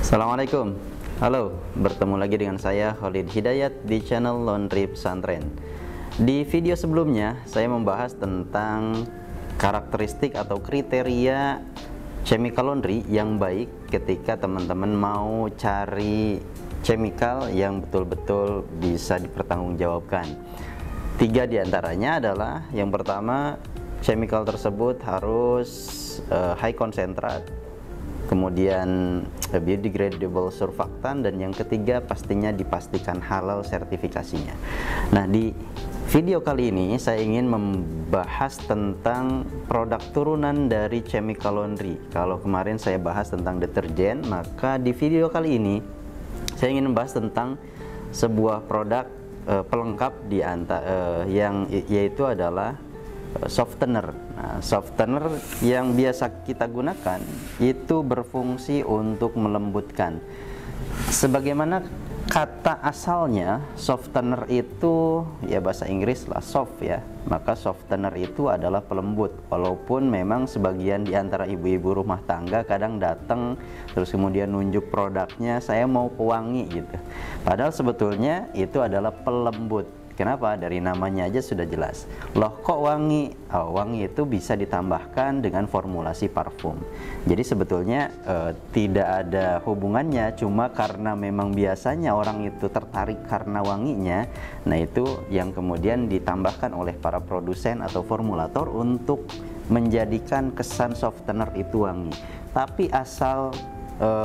Assalamualaikum. Halo, bertemu lagi dengan saya Khalid Hidayat di channel Laundry Pesantren. Di video sebelumnya saya membahas tentang karakteristik atau kriteria chemical laundry yang baik ketika teman-teman mau cari chemical yang betul-betul bisa dipertanggungjawabkan. 3 diantaranya adalah, yang pertama, chemical tersebut harus high concentrat, kemudian biodegradable surfaktan, dan yang ketiga pastinya dipastikan halal sertifikasinya. Nah, di video kali ini saya ingin membahas tentang produk turunan dari chemical laundry. Kalau kemarin saya bahas tentang deterjen, maka di video kali ini saya ingin membahas tentang sebuah produk pelengkap di yaitu adalah softener. Nah, softener yang biasa kita gunakan itu berfungsi untuk melembutkan. Sebagaimana kata asalnya, softener itu ya bahasa Inggris lah, soft ya. Maka softener itu adalah pelembut. Walaupun memang sebagian di antara ibu-ibu rumah tangga kadang datang terus kemudian nunjuk produknya, saya mau pewangi gitu. Padahal sebetulnya itu adalah pelembut. Kenapa? Dari namanya aja sudah jelas. Loh, kok wangi? Oh, wangi itu bisa ditambahkan dengan formulasi parfum. Jadi sebetulnya tidak ada hubungannya, cuma karena memang biasanya orang itu tertarik karena wanginya. Nah, itu yang kemudian ditambahkan oleh para produsen atau formulator untuk menjadikan kesan softener itu wangi. Tapi asal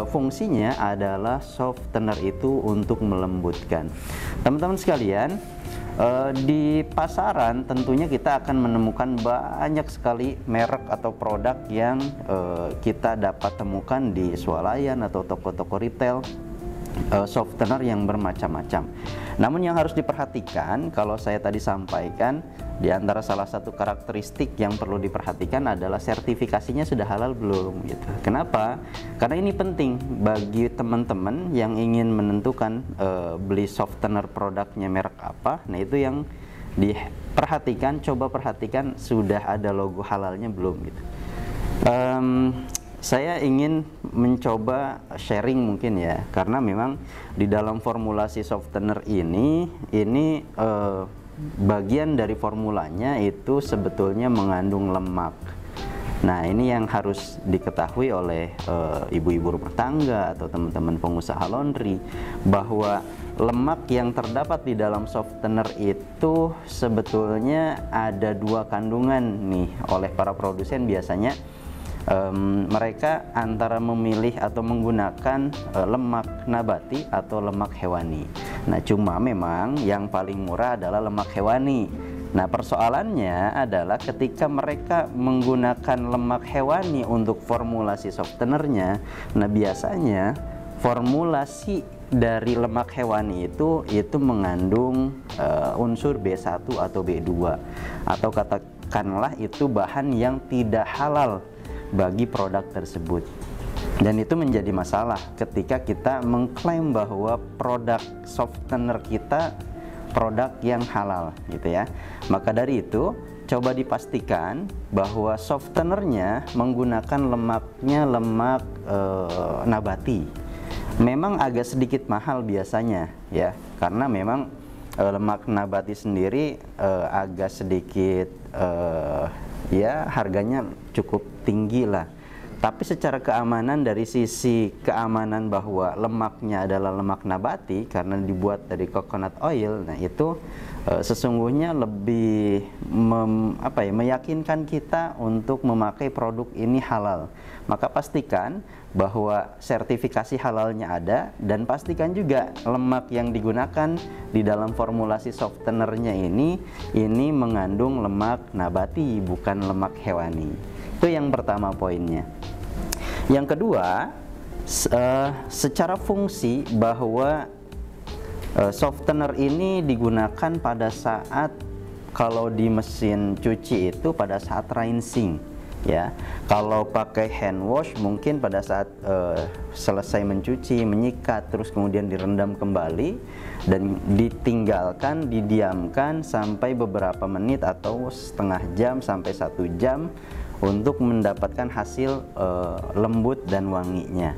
fungsinya adalah softener itu untuk melembutkan. Teman-teman sekalian, di pasaran tentunya kita akan menemukan banyak sekali merek atau produk yang kita dapat temukan di swalayan atau toko-toko retail, softener yang bermacam-macam. Namun yang harus diperhatikan, kalau saya tadi sampaikan, di antara salah satu karakteristik yang perlu diperhatikan adalah sertifikasinya sudah halal belum gitu. Kenapa? Karena ini penting bagi teman-teman yang ingin menentukan beli softener produknya merek apa. Nah, itu yang diperhatikan, coba perhatikan sudah ada logo halalnya belum gitu. Saya ingin mencoba sharing mungkin ya, karena memang di dalam formulasi softener ini bagian dari formulanya itu sebetulnya mengandung lemak. Nah, ini yang harus diketahui oleh ibu-ibu rumah tangga atau teman-teman pengusaha laundry, bahwa lemak yang terdapat di dalam softener itu sebetulnya ada 2 kandungan nih. Oleh para produsen biasanya mereka antara memilih atau menggunakan lemak nabati atau lemak hewani. Nah, cuma memang yang paling murah adalah lemak hewani. Nah, persoalannya adalah ketika mereka menggunakan lemak hewani untuk formulasi softenernya, nah biasanya formulasi dari lemak hewani itu mengandung unsur B1 atau B2, atau katakanlah itu bahan yang tidak halal bagi produk tersebut. Dan itu menjadi masalah ketika kita mengklaim bahwa produk softener kita produk yang halal gitu ya. Maka dari itu coba dipastikan bahwa softenernya menggunakan lemaknya lemak nabati. Memang agak sedikit mahal biasanya ya, karena memang lemak nabati sendiri agak sedikit ya harganya cukup tinggi lah. Tapi secara keamanan, dari sisi keamanan bahwa lemaknya adalah lemak nabati karena dibuat dari coconut oil, nah itu sesungguhnya lebih meyakinkan kita untuk memakai produk ini halal. Maka pastikan bahwa sertifikasi halalnya ada, dan pastikan juga lemak yang digunakan di dalam formulasi softenernya ini mengandung lemak nabati, bukan lemak hewani. Itu yang pertama poinnya. Yang kedua, secara fungsi bahwa softener ini digunakan pada saat, kalau di mesin cuci itu pada saat rinsing ya. Kalau pakai hand wash mungkin pada saat selesai mencuci, menyikat, terus kemudian direndam kembali dan ditinggalkan, didiamkan sampai beberapa menit atau setengah jam sampai 1 jam untuk mendapatkan hasil lembut dan wanginya.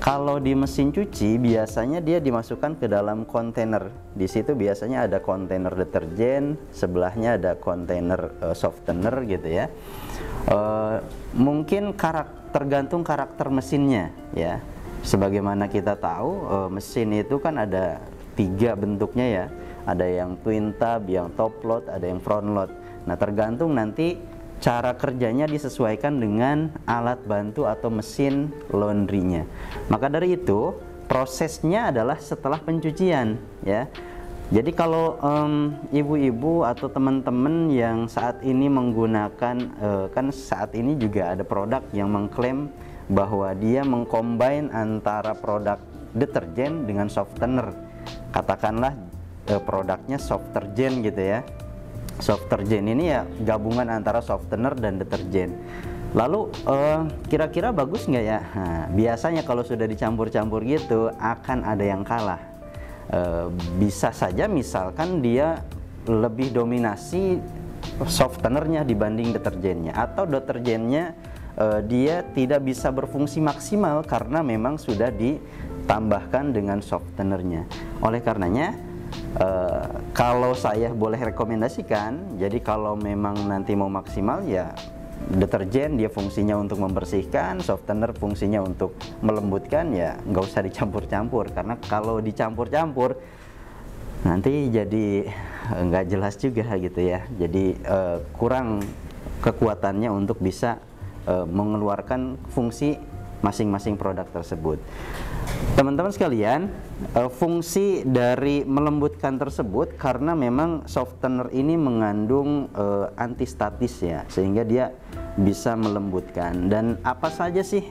Kalau di mesin cuci biasanya dia dimasukkan ke dalam kontainer. Di situ biasanya ada kontainer deterjen, sebelahnya ada kontainer softener gitu ya. Mungkin tergantung karakter mesinnya ya. Sebagaimana kita tahu mesin itu kan ada 3 bentuknya ya. Ada yang twin tub, yang top load, ada yang front load. Nah, tergantung nanti cara kerjanya disesuaikan dengan alat bantu atau mesin laundry-nya. Maka dari itu, prosesnya adalah setelah pencucian ya. Jadi kalau ibu-ibu atau teman-teman yang saat ini menggunakan kan saat ini juga ada produk yang mengklaim bahwa dia mengcombine antara produk deterjen dengan softener. Katakanlah produknya Softergen gitu ya. Softergen ini ya gabungan antara softener dan deterjen. Lalu kira-kira bagus nggak ya? Nah, biasanya kalau sudah dicampur-campur gitu akan ada yang kalah. Bisa saja misalkan dia lebih dominasi softenernya dibanding deterjennya, atau deterjennya dia tidak bisa berfungsi maksimal karena memang sudah ditambahkan dengan softenernya. Oleh karenanya kalau saya boleh rekomendasikan, jadi kalau memang nanti mau maksimal ya deterjen dia fungsinya untuk membersihkan, softener fungsinya untuk melembutkan, ya nggak usah dicampur-campur, karena kalau dicampur-campur nanti jadi nggak jelas juga gitu ya. Jadi kurang kekuatannya untuk bisa mengeluarkan fungsi masing-masing produk tersebut. Teman-teman sekalian, fungsi dari melembutkan tersebut karena memang softener ini mengandung antistatis ya, sehingga dia bisa melembutkan. Dan apa saja sih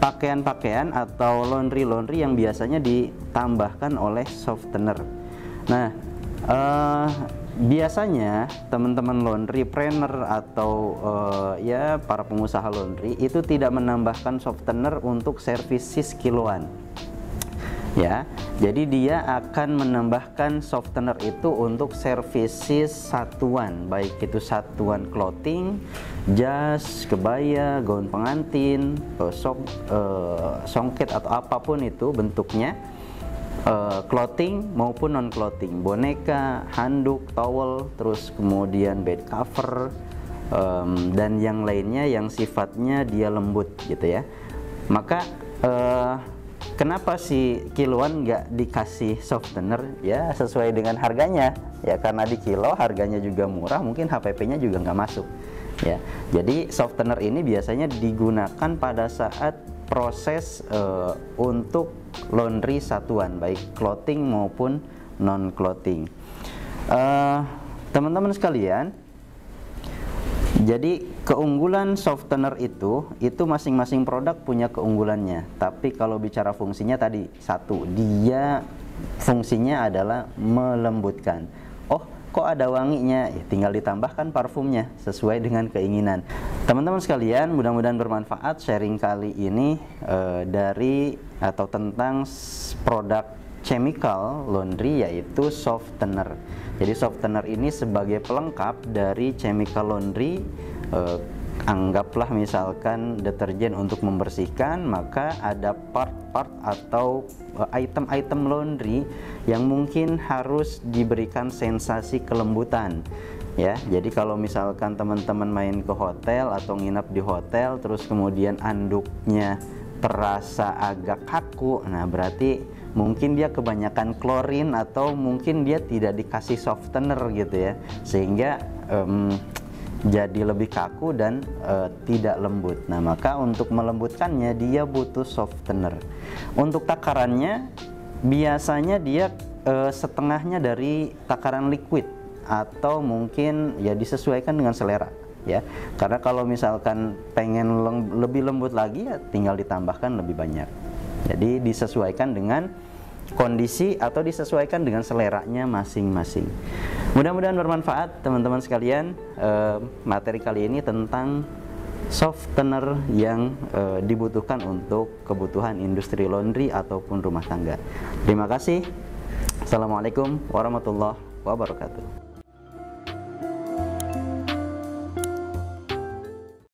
pakaian-pakaian atau laundry yang biasanya ditambahkan oleh softener? Nah, biasanya teman-teman laundrypreneur atau ya para pengusaha laundry itu tidak menambahkan softener untuk services kiloan ya. Jadi dia akan menambahkan softener itu untuk services satuan, baik itu satuan clothing, jas, kebaya, gaun pengantin, songket atau apapun itu bentuknya, clothing maupun non clothing, boneka, handuk, towel, terus kemudian bed cover, dan yang lainnya yang sifatnya dia lembut gitu ya. Maka kenapa si kiloan nggak dikasih softener? Ya sesuai dengan harganya ya, karena di kilo harganya juga murah, mungkin HPP-nya juga nggak masuk ya. Jadi softener ini biasanya digunakan pada saat proses untuk laundry satuan, baik clothing maupun non clothing. Teman-teman sekalian, jadi keunggulan softener itu masing-masing produk punya keunggulannya. Tapi kalau bicara fungsinya tadi, satu, dia fungsinya adalah melembutkan. Oh, kok ada wanginya? Ya, tinggal ditambahkan parfumnya sesuai dengan keinginan. Teman-teman sekalian, mudah-mudahan bermanfaat sharing kali ini dari atau tentang produk chemical laundry, yaitu softener. Jadi softener ini sebagai pelengkap dari chemical laundry. Anggaplah misalkan deterjen untuk membersihkan, maka ada part-part atau item-item laundry yang mungkin harus diberikan sensasi kelembutan ya. Jadi kalau misalkan teman-teman main ke hotel atau nginap di hotel terus kemudian anduknya terasa agak kaku, nah berarti mungkin dia kebanyakan klorin atau mungkin dia tidak dikasih softener gitu ya, sehingga jadi lebih kaku dan tidak lembut. Nah, maka untuk melembutkannya dia butuh softener. Untuk takarannya biasanya dia setengahnya dari takaran liquid, atau mungkin ya disesuaikan dengan selera ya. Karena kalau misalkan pengen lebih lembut lagi ya tinggal ditambahkan lebih banyak. Jadi disesuaikan dengan kondisi atau disesuaikan dengan seleranya masing-masing. Mudah-mudahan bermanfaat teman-teman sekalian, materi kali ini tentang softener yang dibutuhkan untuk kebutuhan industri laundry ataupun rumah tangga. Terima kasih. Assalamualaikum warahmatullahi wabarakatuh.